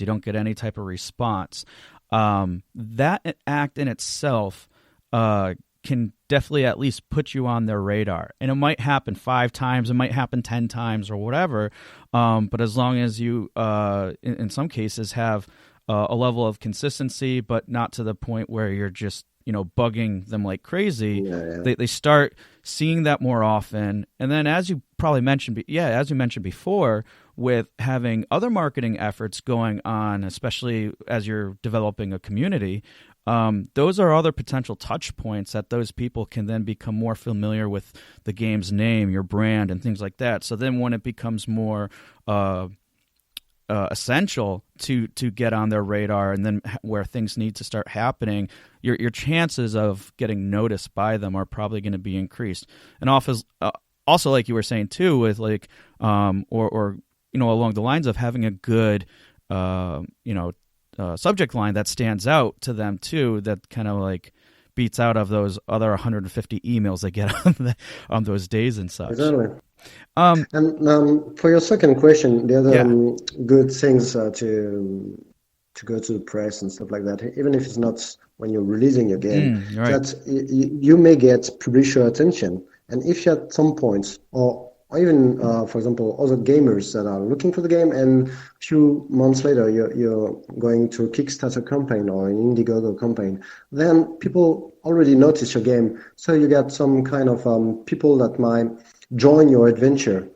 you don't get any type of response. That act in itself can definitely at least put you on their radar. And it might happen 5 times, it might happen 10 times or whatever. But as long as you, in some cases, have a level of consistency, but not to the point where you're just, bugging them like crazy, they start seeing that more often. And then as you probably mentioned, as you mentioned before, with having other marketing efforts going on, especially as you're developing a community, those are other potential touch points that those people can then become more familiar with the game's name, your brand, and things like that. So then when it becomes more essential to get on their radar, and then where things need to start happening, your chances of getting noticed by them are probably going to be increased. And also, like you were saying too, with like or along the lines of having a good subject line that stands out to them too, that kind of like beats out of those other 150 emails they get on those days and such. Exactly. And for your second question, the other good things to go to the press and stuff like that, even if it's not when you're releasing your game, that you may get publisher attention. And if you at some point, or even, for example, other gamers that are looking for the game, and a few months later you're going to a Kickstarter campaign or an Indiegogo campaign, then people already notice your game. So you get some kind of people that might join your adventure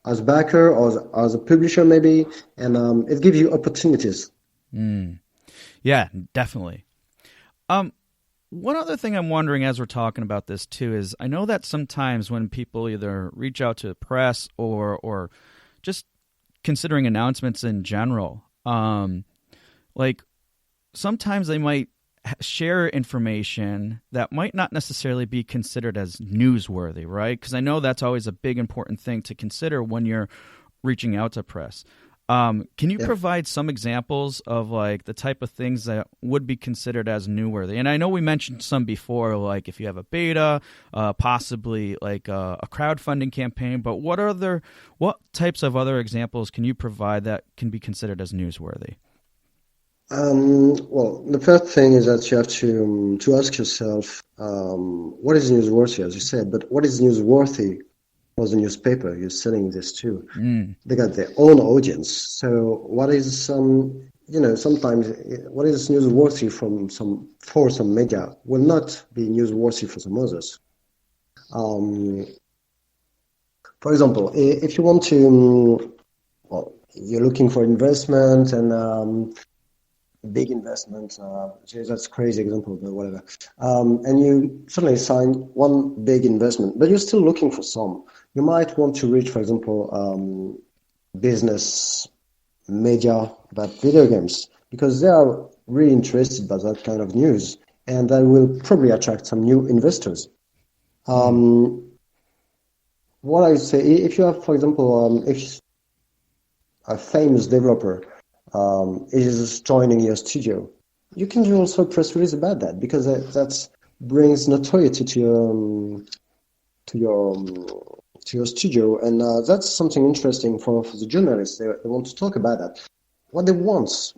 as backer or as a publisher maybe, and it gives you opportunities. Yeah, definitely. One other thing I'm wondering as we're talking about this too is I know that sometimes when people either reach out to the press or just considering announcements in general, like sometimes they might share information that might not necessarily be considered as newsworthy, right? Because I know that's always a big important thing to consider when you're reaching out to press. Can you provide some examples of like the type of things that would be considered as newsworthy? And I know we mentioned some before, like if you have a beta, possibly like a crowdfunding campaign, but what types of other examples can you provide that can be considered as newsworthy? Well, the first thing is that you have to ask yourself, what is newsworthy, as you said, but what is newsworthy for the newspaper you're selling this to? They got their own audience. So what is sometimes what is newsworthy for some media will not be newsworthy for some others. For example, if you want to, you're looking for investment and big investment, that's a crazy example, but whatever. And you suddenly sign one big investment, but you're still looking for some. You might want to reach, for example, business media about video games, because they are really interested by that kind of news, and that will probably attract some new investors. What I say, if you have, for example, if a famous developer is joining your studio, you can do also a press release about that, because that brings notoriety to your studio, and that's something interesting for the journalists. They want to talk about that. What they want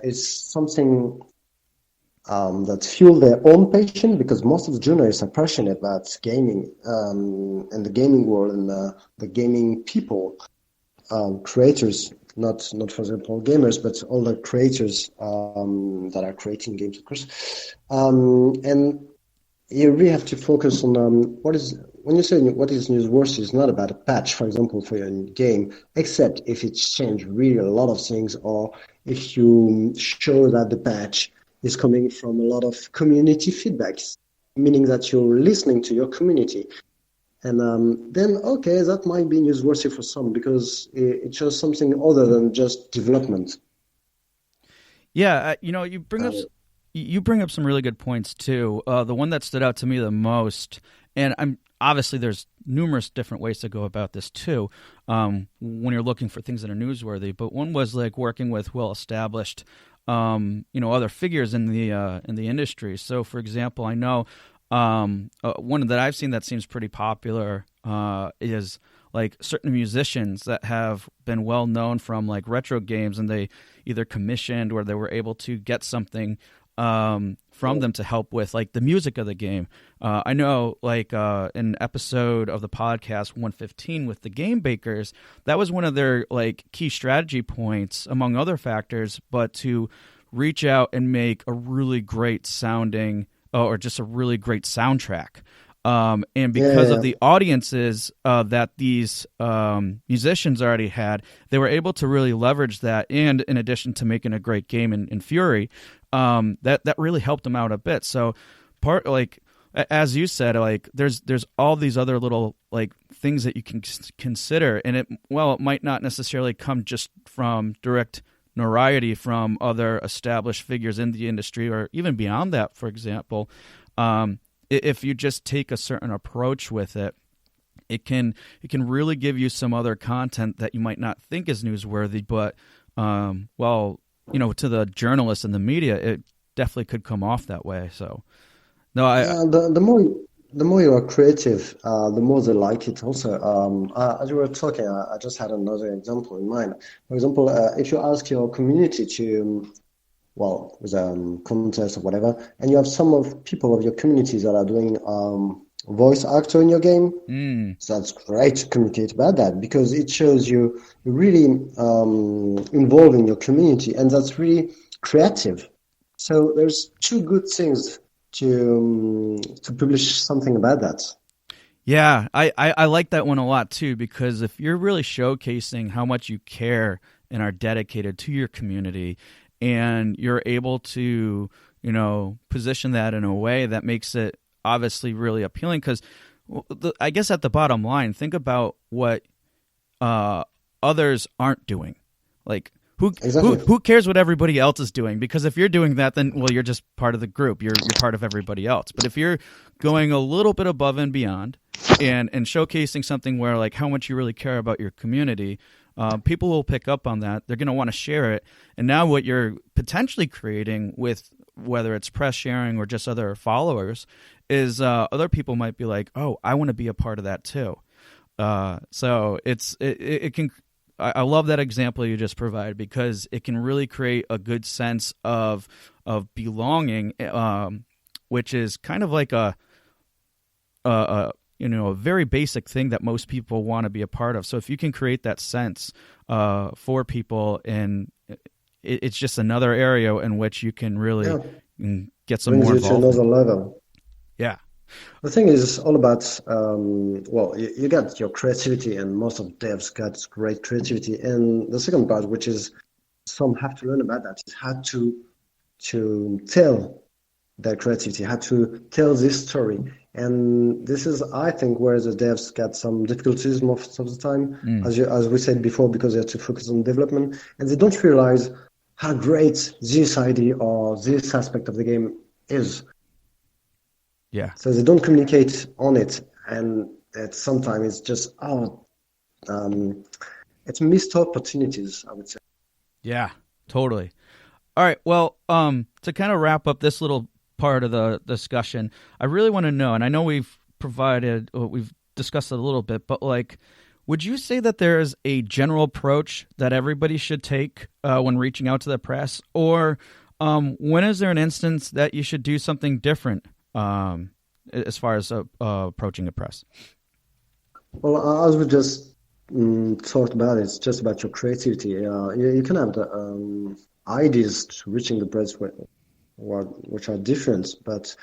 is something that fuel their own passion, because most of the journalists are passionate about gaming and the gaming world and the gaming people, creators. Not for example gamers, but all the creators that are creating games, of course. And you really have to focus on when you say what is newsworthy, it's not about a patch, for example, for your game, except if it's changed really a lot of things, or if you show that the patch is coming from a lot of community feedbacks, meaning that you're listening to your community. And then, okay, that might be newsworthy for some, because it shows something other than just development. Yeah, you bring up some really good points too. The one that stood out to me the most, and obviously there's numerous different ways to go about this too, when you're looking for things that are newsworthy. But one was like working with well-established, other figures in the industry. So, for example, I know. One that I've seen that seems pretty popular is like certain musicians that have been well known from like retro games, and they either commissioned or they were able to get something from them to help with like the music of the game. I know like an episode of the podcast 115 with the Game Bakers, that was one of their like key strategy points among other factors, but to reach out and make a really great sounding or just a really great soundtrack. And because of the audiences that these musicians already had, they were able to really leverage that. And in addition to making a great game in Fury, that really helped them out a bit. So part like, as you said, like there's all these other little like things that you can consider. And it might not necessarily come just from direct notoriety from other established figures in the industry or even beyond that, for example. If you just take a certain approach with it, it can really give you some other content that you might not think is newsworthy, but to the journalists and the media, it definitely could come off that way. So, no, the more you are creative, the more they like it. Also, as you were talking, I just had another example in mind. For example, if you ask your community to with a contest or whatever, and you have some of people of your communities that are doing voice actor in your game, so that's great to communicate about that because it shows you really involved in your community, and that's really creative. So there's two good things to publish something about that. Yeah, I like that one a lot too, because if you're really showcasing how much you care and are dedicated to your community, and you're able to, position that in a way that makes it obviously really appealing. Because I guess at the bottom line, think about what others aren't doing. Like, who cares what everybody else is doing? Because if you're doing that, then, you're just part of the group. You're part of everybody else. But if you're going a little bit above and beyond and showcasing something where, like, how much you really care about your community, people will pick up on that. They're going to want to share it. And now what you're potentially creating with whether it's press sharing or just other followers is other people might be like, oh, I want to be a part of that too. So it can. I love that example you just provided because it can really create a good sense of belonging, which is kind of like a very basic thing that most people want to be a part of. So if you can create that sense for people, and it's just another area in which you can really get some more involvement. To another level. Yeah. The thing is all about, you got your creativity, and most of devs got great creativity. And the second part, which is some have to learn about that, is how to tell their creativity, how to tell this story. And this is, I think, where the devs get some difficulties most of the time, as we said before, because they have to focus on development, and they don't realize how great this idea or this aspect of the game is. Yeah. So they don't communicate on it, and sometimes it's just it's missed opportunities, I would say. Yeah, totally. All right. Well, to kind of wrap up this little part of the discussion, I really want to know, and I know we've discussed it a little bit, but like, would you say that there is a general approach that everybody should take when reaching out to the press, or when is there an instance that you should do something different as far as approaching the press? Well, as we just talked about, it's just about your creativity. You can have the ideas to reaching the press which are different, but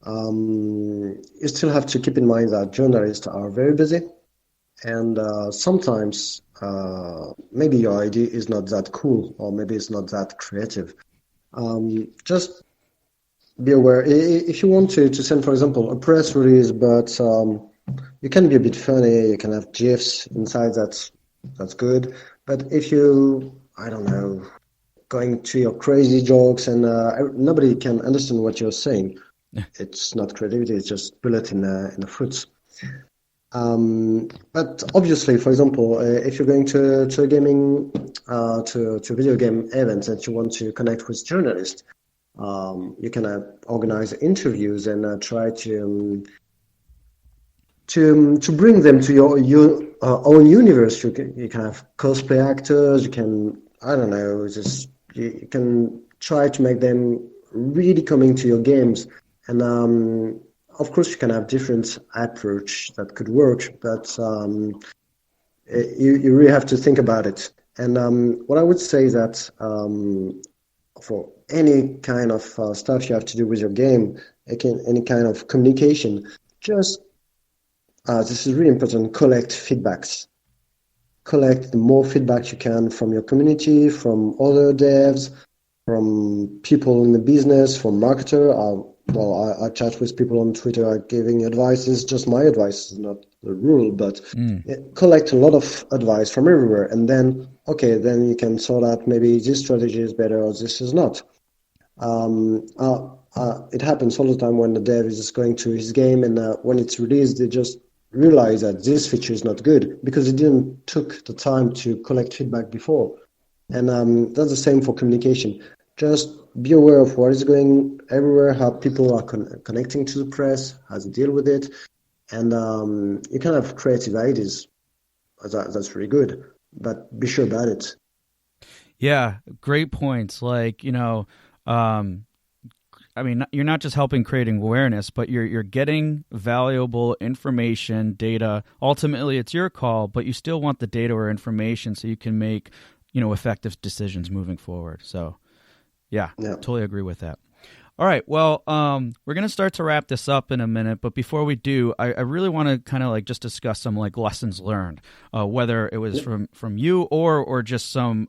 you still have to keep in mind that journalists are very busy, and sometimes maybe your idea is not that cool, or maybe it's not that creative. Just be aware. If you want to send, for example, a press release, but you can be a bit funny, you can have GIFs inside, that's good. But if you, I don't know, going to your crazy jokes and nobody can understand what you're saying, it's not creativity, it's just bullet in the foot. But obviously, for example, if you're going to a gaming, to a video game event and you want to connect with journalists, you can organize interviews and try to to bring them to your own universe. You can have cosplay actors. You can, I don't know, just you can try to make them really coming to your games. And of course, you can have different approach that could work, but you really have to think about it. And what I would say is that for any kind of stuff you have to do with your game, any kind of communication, just this is really important. Collect feedbacks. Collect the more feedback you can from your community, from other devs, from people in the business, from marketer. I chat with people on Twitter giving advice. It's just my advice, it's not the rule, but collect a lot of advice from everywhere. And then, okay, then you can sort out maybe this strategy is better or this is not. It happens all the time when the dev is just going to his game and when it's released, they just realize that this feature is not good because it didn't took the time to collect feedback before. And that's the same for communication. Just be aware of what is going everywhere, how people are connecting to the press, how to deal with it. And you can have creative ideas. That's really good, but be sure about it. Yeah, great points. Like, I mean, you're not just helping creating awareness, but you're getting valuable information, data. Ultimately, it's your call, but you still want the data or information so you can make, effective decisions moving forward. So, yeah, totally agree with that. All right, well, we're going to start to wrap this up in a minute, but before we do, I really want to kind of like just discuss some like lessons learned, whether it was from you or just some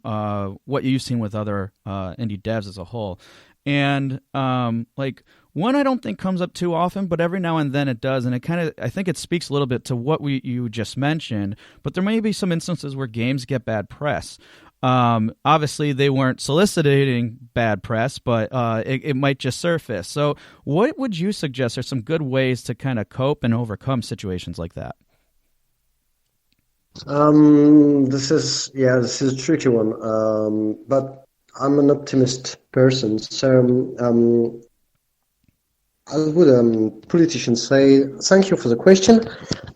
what you've seen with other indie devs as a whole. And like one I don't think comes up too often, but every now and then it does, and I think it speaks a little bit to what you just mentioned. But there may be some instances where games get bad press. Obviously, they weren't soliciting bad press, but it might just surface. So, what would you suggest are some good ways to kind of cope and overcome situations like that? This is a tricky one, but I'm an optimist person, so as would politicians say, thank you for the question.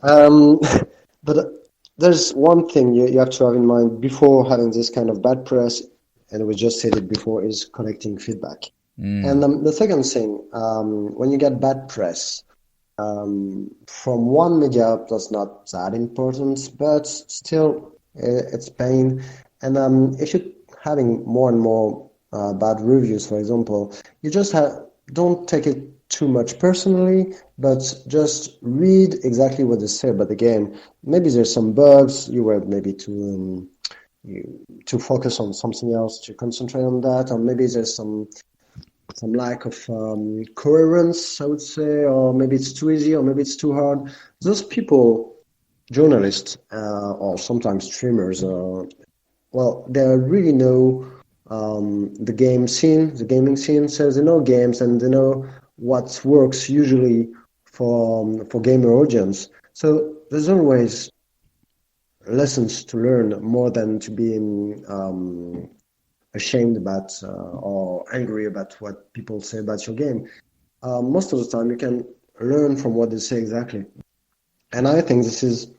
But there's one thing you have to have in mind before having this kind of bad press, and we just said it before, is collecting feedback. And the second thing, when you get bad press from one media, that's not that important, but still it's pain. And if you're having more and more bad reviews, for example, you just don't take it too much personally, but just read exactly what they say about the game. Maybe there's some bugs, you were maybe to focus on something else, to concentrate on that, or maybe there's some lack of coherence, I would say, or maybe it's too easy, or maybe it's too hard. Those people, journalists, or sometimes streamers, they really know the gaming scene, so they know games and they know what works usually for gamer audience. So there's always lessons to learn more than to be ashamed about or angry about what people say about your game. Most of the time you can learn from what they say exactly. And I think this is,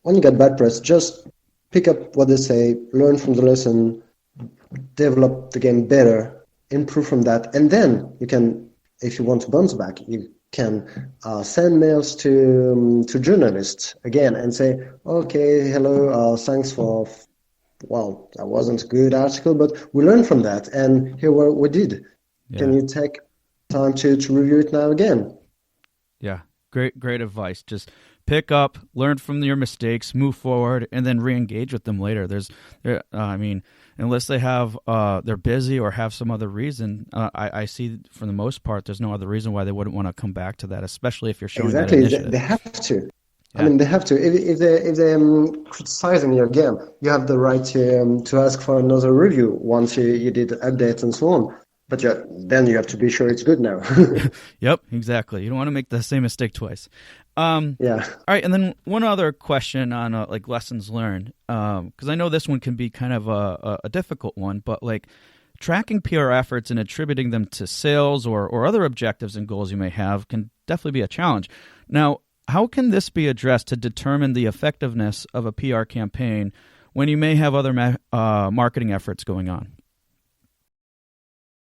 when you get bad press, just pick up what they say, learn from the lesson, develop the game better, improve from that, and then you can, if you want to bounce back, you can send mails to journalists again and say, okay, hello, thanks for, that wasn't a good article, but we learned from that, and here what we did. Yeah. Can you take time to review it now again? Yeah, great advice. Just pick up, learn from your mistakes, move forward, and then re-engage with them later. Unless they have, they're busy or have some other reason, I see for the most part, there's no other reason why they wouldn't want to come back to that, especially if you're showing that initiative. They have to. Yeah. I mean, they have to. If they're criticizing your game, you have the right to ask for another review once you did updates and so on. But then you have to be sure it's good now. Yep, exactly. You don't want to make the same mistake twice. Yeah. All right, and then one other question on like lessons learned, because I know this one can be kind of a difficult one, but like tracking PR efforts and attributing them to sales or other objectives and goals you may have can definitely be a challenge. Now, how can this be addressed to determine the effectiveness of a PR campaign when you may have other marketing efforts going on?